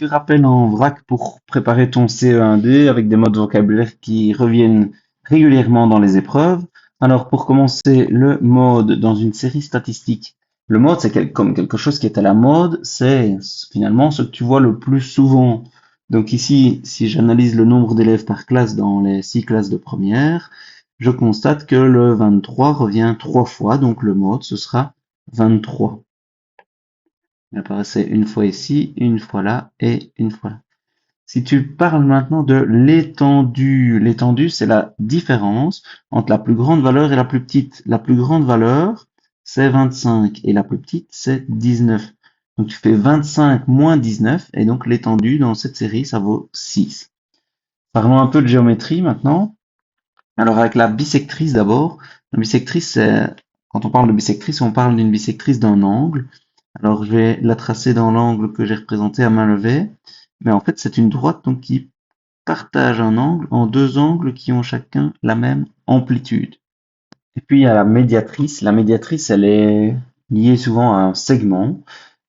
quelques rappels en vrac pour préparer ton CE1D avec des mots de vocabulaire qui reviennent régulièrement dans les épreuves. Alors, pour commencer, le mode dans une série statistique. Le mode, c'est comme quelque chose qui est à la mode, c'est finalement ce que tu vois le plus souvent. Donc ici, si j'analyse le nombre d'élèves par classe dans les 6 classes de première, je constate que le 23 revient 3 fois, donc le mode, ce sera 23. Il apparaissait une fois ici, une fois là et une fois là. Si tu parles maintenant de l'étendue, c'est la différence entre la plus grande valeur et la plus petite. La plus grande valeur, c'est 25 et la plus petite, c'est 19. Donc tu fais 25 moins 19 et donc l'étendue dans cette série, ça vaut 6. Parlons un peu de géométrie maintenant. Alors avec la bisectrice d'abord. La bisectrice, quand on parle de bisectrice, on parle d'une bisectrice d'un angle. Alors, je vais la tracer dans l'angle que j'ai représenté à main levée. Mais en fait, c'est une droite donc qui partage un angle en deux angles qui ont chacun la même amplitude. Et puis, il y a la médiatrice. La médiatrice, elle est liée souvent à un segment.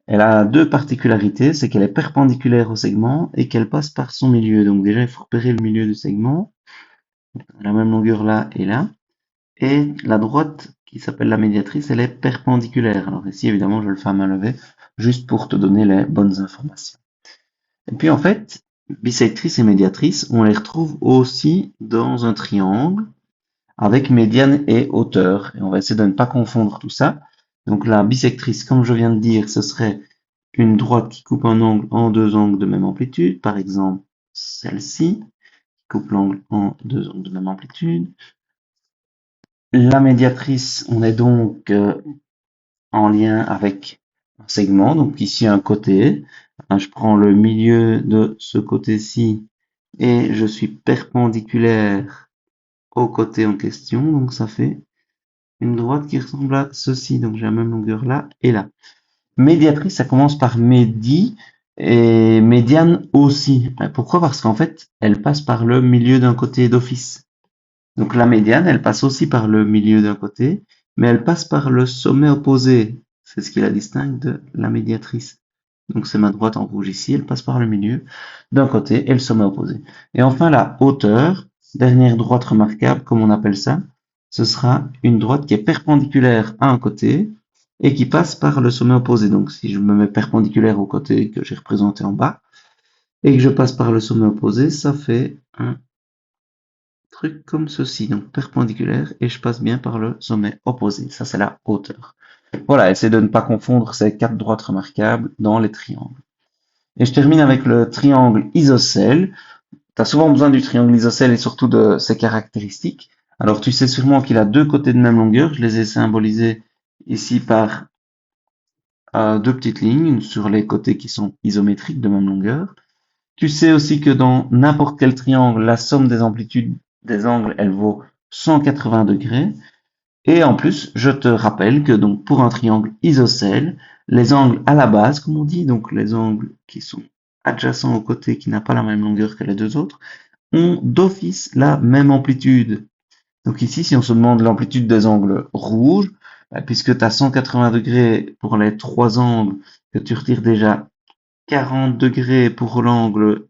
Elle a deux particularités, c'est qu'elle est perpendiculaire au segment et qu'elle passe par son milieu. Donc déjà, il faut repérer le milieu du segment, la même longueur là et là. Et la droite qui s'appelle la médiatrice, elle est perpendiculaire. Alors ici, évidemment, je le fais à main levée, juste pour te donner les bonnes informations. Et puis en fait, bisectrice et médiatrice, on les retrouve aussi dans un triangle avec médiane et hauteur. Et on va essayer de ne pas confondre tout ça. Donc la bisectrice, comme je viens de dire, ce serait une droite qui coupe un angle en deux angles de même amplitude. Par exemple, celle-ci, qui coupe l'angle en deux angles de même amplitude. La médiatrice, on est donc en lien avec un segment, donc ici un côté. Je prends le milieu de ce côté-ci et je suis perpendiculaire au côté en question, donc ça fait une droite qui ressemble à ceci, donc j'ai la même longueur là et là. Médiatrice, ça commence par médi et médiane aussi. Pourquoi? Parce qu'en fait, elle passe par le milieu d'un côté d'office. Donc la médiane, elle passe aussi par le milieu d'un côté, mais elle passe par le sommet opposé. C'est ce qui la distingue de la médiatrice. Donc c'est ma droite en rouge ici, elle passe par le milieu d'un côté et le sommet opposé. Et enfin la hauteur, dernière droite remarquable, comme on appelle ça, ce sera une droite qui est perpendiculaire à un côté et qui passe par le sommet opposé. Donc si je me mets perpendiculaire au côté que j'ai représenté en bas et que je passe par le sommet opposé, ça fait un truc comme ceci, donc perpendiculaire, et je passe bien par le sommet opposé. Ça, c'est la hauteur. Voilà, essayez de ne pas confondre ces quatre droites remarquables dans les triangles. Et je termine avec le triangle isocèle. Tu as souvent besoin du triangle isocèle et surtout de ses caractéristiques. Alors, tu sais sûrement qu'il a deux côtés de même longueur. Je les ai symbolisés ici par deux petites lignes sur les côtés qui sont isométriques de même longueur. Tu sais aussi que dans n'importe quel triangle, la somme des amplitudes des angles, elle vaut 180 degrés. Et en plus, je te rappelle que donc pour un triangle isocèle, les angles à la base, comme on dit, donc les angles qui sont adjacents au côté qui n'a pas la même longueur que les deux autres, ont d'office la même amplitude. Donc ici, si on se demande l'amplitude des angles rouges, puisque tu as 180 degrés pour les trois angles, que tu retires déjà 40 degrés pour l'angle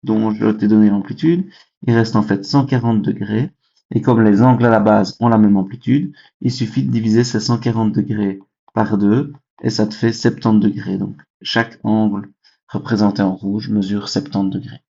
dont je t'ai donné l'amplitude, il reste en fait 140 degrés. Et comme les angles à la base ont la même amplitude, il suffit de diviser ces 140 degrés par 2 et ça te fait 70 degrés. Donc chaque angle représenté en rouge mesure 70 degrés.